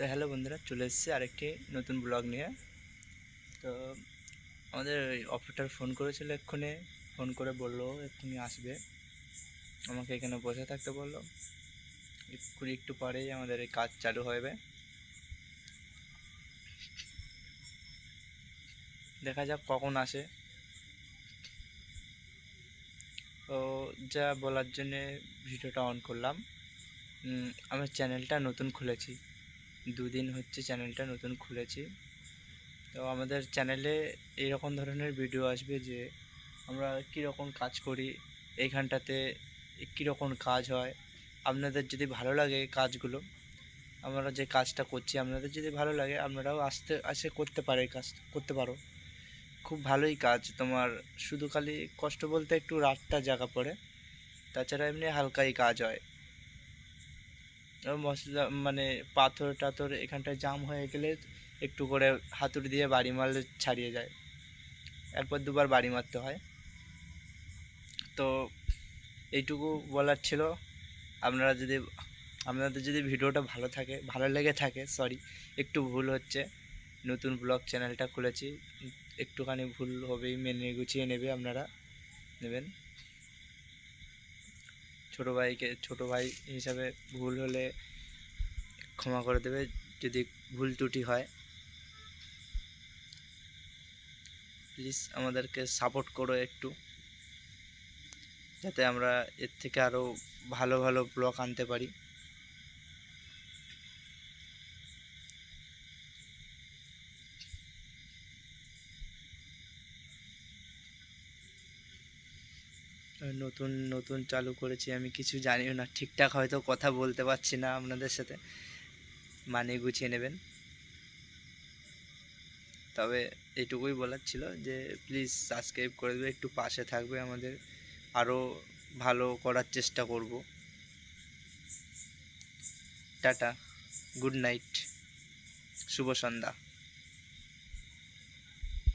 তো হ্যালো বন্ধুরা, চলে এসেছি আরেকটি নতুন ব্লগ নিয়ে। তো আমাদের ওই অপারেটর ফোন করেছিল, এক্ষুনি ফোন করে বললো এক্ষুনি আসবে, আমাকে এখানে বসে থাকতে বললো। একটু পরেই আমাদের এই কাজ চালু হবে। দেখা যাক কখন আসে। তো যা বলার জন্যে ভিডিওটা অন করলাম। আমার চ্যানেলটা নতুন খুলেছি, দুদিন হচ্ছে চ্যানেলটা নতুন খুলেছি। তো আমাদের চ্যানেলে এইরকম ধরনের ভিডিও আসবে যে আমরা কীরকম কাজ করি, এইখানটাতে কীরকম কাজ হয়। আপনাদের যদি ভালো লাগে কাজগুলো, আমরা যে কাজটা করছি আপনাদের যদি ভালো লাগে, আপনারাও আসে করতে পারে, কাজ করতে পারো। খুব ভালোই কাজ তোমার, শুধু খালি কষ্ট বলতে একটু রাতটা জাগা পড়ে, তাছাড়া এমনি হালকাই কাজ হয়। মশলা মানে পাথর টাথর এখানটায় জাম হয়ে গেলে একটু করে হাতুড়ি দিয়ে বাড়ি মারলে ছাড়িয়ে যায়, একবার দুবার বাড়ি মারতে হয়। তো এইটুকু বলার ছিল। আপনাদের যদি ভিডিওটা ভালো লেগে থাকে, সরি একটু ভুল হচ্ছে, নতুন ব্লগ চ্যানেলটা খুলেছি, একটুখানি ভুল হবেই, মেনে গুছিয়ে নেবেন। ছোটো ভাই হিসাবে ভুল হলে ক্ষমা করে দেবে, যদি ভুল ত্রুটি হয়। প্লিজ আমাদেরকে সাপোর্ট করো একটু, যাতে আমরা এর থেকে আরও ভালো ভালো ব্লগ আনতে পারি। নতুন নতুন চালু করেছি, আমি কিছু জানিও না, ঠিকঠাক হয়তো কথা বলতে পারছি না আপনাদের সাথে, মানিয়ে গুছিয়ে নেবেন। তবে এইটুকুই বলার ছিল যে প্লিজ সাবস্ক্রাইব করে দেবে, একটু পাশে থাকবে আমাদের, আরও ভালো করার চেষ্টা করব। টাটা, গুড নাইট, শুভ সন্ধ্যা।